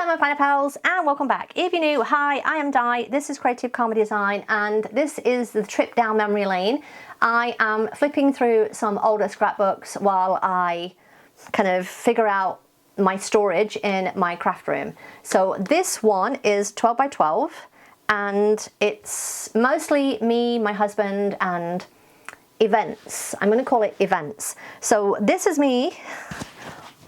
my Planner Pals, and welcome back. If you're new, hi, I am Di, this is Creative Comedy Design, and this is the trip down memory lane. I am flipping through some older scrapbooks while I kind of figure out my storage in my craft room. So this one is 12 by 12, and it's mostly me, my husband, and events. I'm going to call it events. So this is me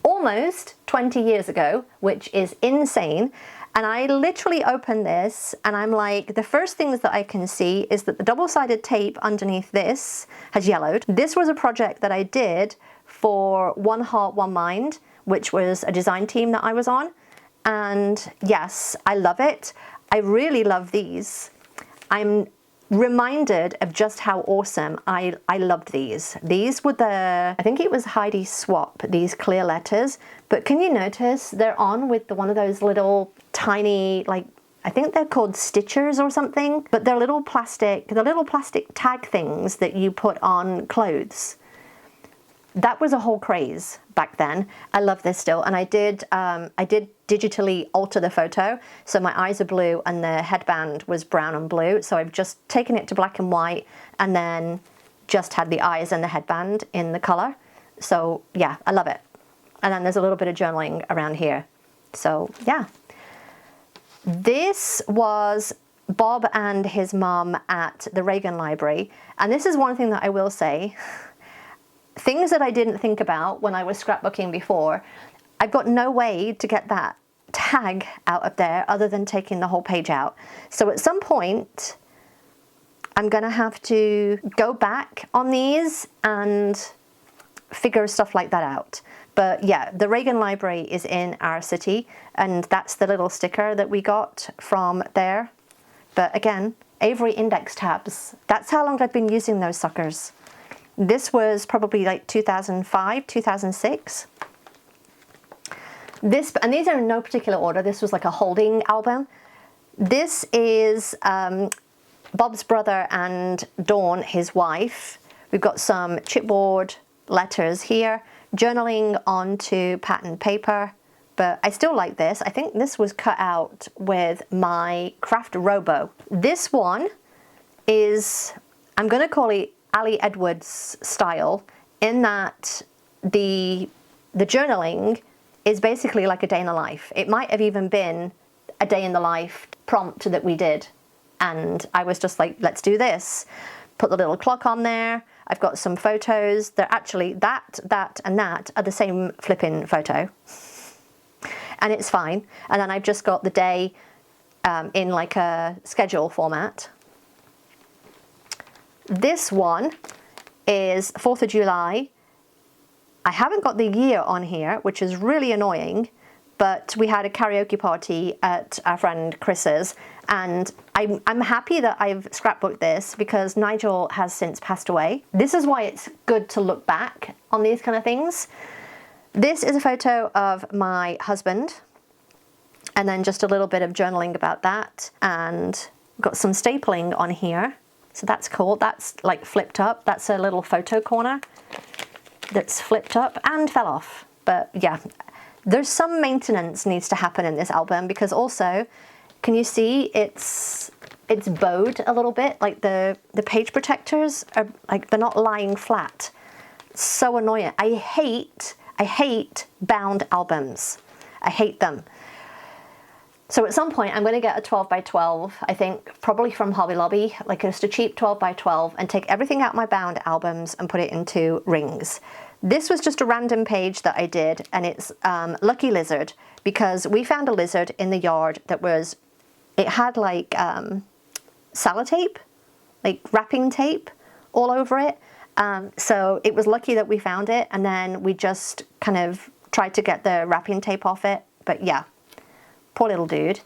almost 20 years ago, which is insane. And I literally opened this and I'm like, the first things that I can see is that the double-sided tape underneath this has yellowed. This was a project that I did for One Heart, One Mind, which was a design team that I was on. And yes, I love it. I really love these. I'm reminded of just how awesome I loved these. These were the, I think it was Heidi Swap, these clear letters, but can you notice they're on with one of those little tiny, like, I think they're called stitchers or something, but they're little plastic tag things that you put on clothes. That was a whole craze back then. I love this still, and I did digitally alter the photo, so my eyes are blue and the headband was brown and blue, so I've just taken it to black and white and then just had the eyes and the headband in the color. So yeah, I love it. And then there's a little bit of journaling around here. So yeah. This was Bob and his mum at the Reagan Library, and this is one thing that I will say. Things that I didn't think about when I was scrapbooking before, I've got no way to get that tag out of there other than taking the whole page out. So at some point, I'm gonna have to go back on these and figure stuff like that out. But yeah, the Reagan Library is in our city, and that's the little sticker that we got from there. But again, Avery index tabs, that's how long I've been using those suckers. This was probably like 2005, 2006. And these are in no particular order. This was like a holding album. This is Bob's brother and Dawn, his wife. We've got some chipboard letters here, journaling onto pattern paper, but I still like this. I think this was cut out with my craft robo. This one is, I'm gonna call it Ali Edwards style, in that the journaling is basically like a day in the life. It might have even been a day in the life prompt that we did, and I was just like, let's do this. Put the little clock on there. I've got some photos. They're actually that, and that are the same flipping photo, and it's fine. And then I've just got the day in like a schedule format. This one is 4th of July. I haven't got the year on here, which is really annoying, but we had a karaoke party at our friend Chris's, and I'm happy that I've scrapbooked this because Nigel has since passed away. This is why it's good to look back on these kind of things. This is a photo of my husband, and then just a little bit of journaling about that, and got some stapling on here. So that's cool. That's like flipped up. That's a little photo corner that's flipped up and fell off. But yeah, there's some maintenance needs to happen in this album, because also, can you see it's bowed a little bit? Like the page protectors are like, they're not lying flat. It's so annoying. I hate bound albums. I hate them. So at some point I'm going to get a 12 by 12, I think probably from Hobby Lobby, like just a cheap 12 by 12, and take everything out my bound albums and put it into rings. This was just a random page that I did, and it's Lucky Lizard, because we found a lizard in the yard that was, it had like sellotape, like wrapping tape all over it. So it was lucky that we found it, and then we just kind of tried to get the wrapping tape off it. But yeah. Poor little dude.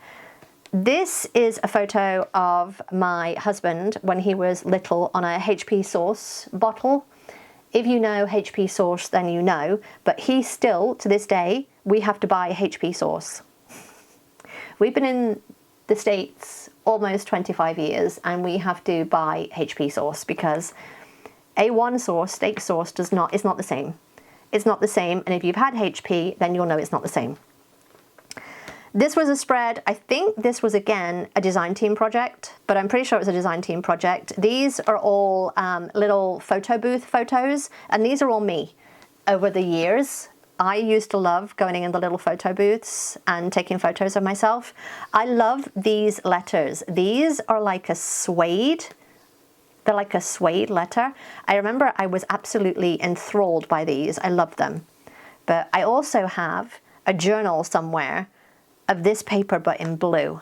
This is a photo of my husband when he was little on a HP sauce bottle. If you know HP sauce, then you know, but he still, to this day, we have to buy HP sauce. We've been in the States almost 25 years and we have to buy HP sauce because A1 sauce, steak sauce, is not the same. It's not the same, and if you've had HP, then you'll know it's not the same. This was a spread. I think this was again a design team project, but I'm pretty sure it was a design team project. These are all little photo booth photos, and these are all me over the years. I used to love going in the little photo booths and taking photos of myself. I love these letters. These are like a suede. They're like a suede letter. I remember I was absolutely enthralled by these. I loved them. But I also have a journal somewhere of this paper but in blue.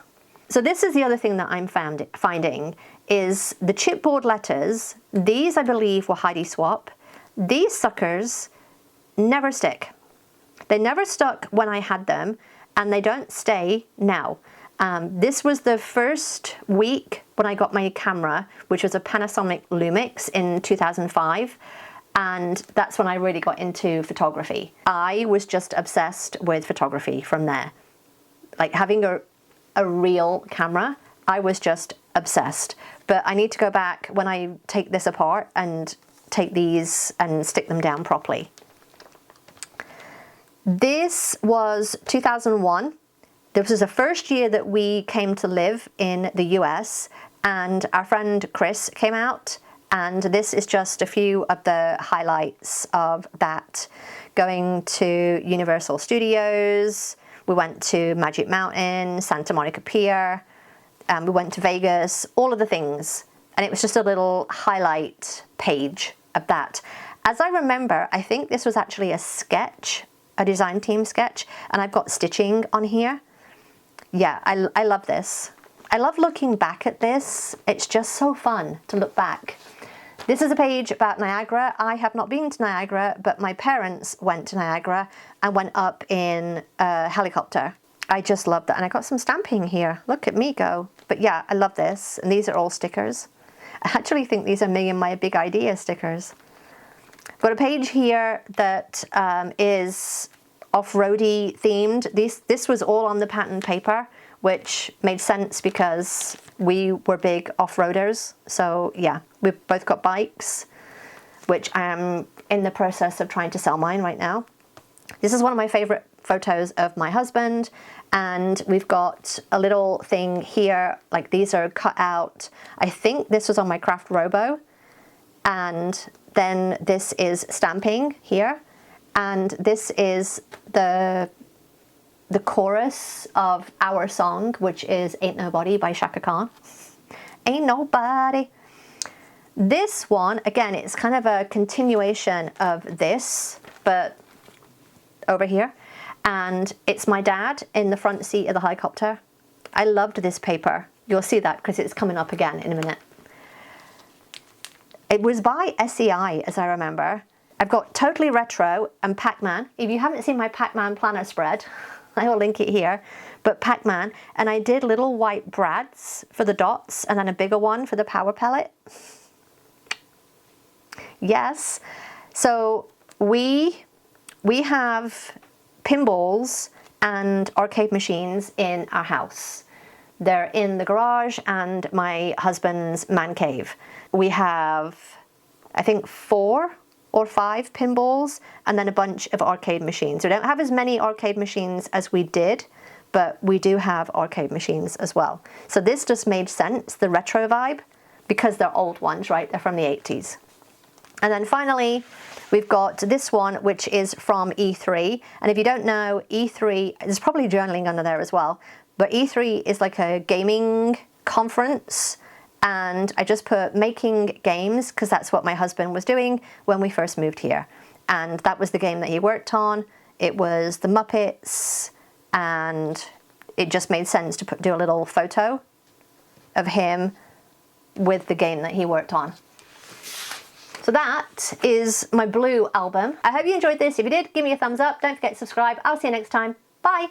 So this is the other thing that I'm finding is the chipboard letters. These I believe were Heidi Swap. These suckers never stick. They never stuck when I had them, and they don't stay now. This was the first week when I got my camera, which was a Panasonic Lumix in 2005. And that's when I really got into photography. I was just obsessed with photography from there. Like having a real camera, I was just obsessed. But I need to go back when I take this apart and take these and stick them down properly. This was 2001. This was the first year that we came to live in the US, and our friend Chris came out, and this is just a few of the highlights of that. Going to Universal Studios, we went to Magic Mountain, Santa Monica Pier, we went to Vegas, all of the things. And it was just a little highlight page of that. As I remember, I think this was actually a sketch, a design team sketch, and I've got stitching on here. Yeah, I love this. I love looking back at this. It's just so fun to look back. This is a page about Niagara. I have not been to Niagara, but my parents went to Niagara and went up in a helicopter. I just love that. And I got some stamping here. Look at me go. But yeah, I love this. And these are all stickers. I actually think these are me and my big idea stickers. Got a page here that is off-roady themed. This was all on the pattern paper, which made sense because we were big off-roaders. So yeah, we've both got bikes, which I am in the process of trying to sell mine right now. This is one of my favorite photos of my husband, and we've got a little thing here, like these are cut out. I think this was on my Craft Robo, and then this is stamping here, and this is the chorus of our song, which is Ain't Nobody by Shaka Khan. Ain't nobody. This one, again, it's kind of a continuation of this, but over here. And it's my dad in the front seat of the helicopter. I loved this paper. You'll see that because it's coming up again in a minute. It was by SEI, as I remember. I've got Totally Retro and Pac-Man. If you haven't seen my Pac-Man planner spread, I will link it here. But Pac-Man, and I did little white brads for the dots and then a bigger one for the power pellet. Yes. So we have pinballs and arcade machines in our house. They're in the garage and my husband's man cave. We have, I think, 4 or 5 pinballs and then a bunch of arcade machines. We don't have as many arcade machines as we did, but we do have arcade machines as well. So this just made sense, the retro vibe, because they're old ones, right? They're from the 80s. And then finally, we've got this one, which is from E3. And if you don't know, E3, there's probably journaling under there as well, but E3 is like a gaming conference. And I just put making games because that's what my husband was doing when we first moved here. And that was the game that he worked on. It was the Muppets, and it just made sense to do a little photo of him with the game that he worked on. So that is my blue album. I hope you enjoyed this. If you did, give me a thumbs up. Don't forget to subscribe. I'll see you next time. Bye.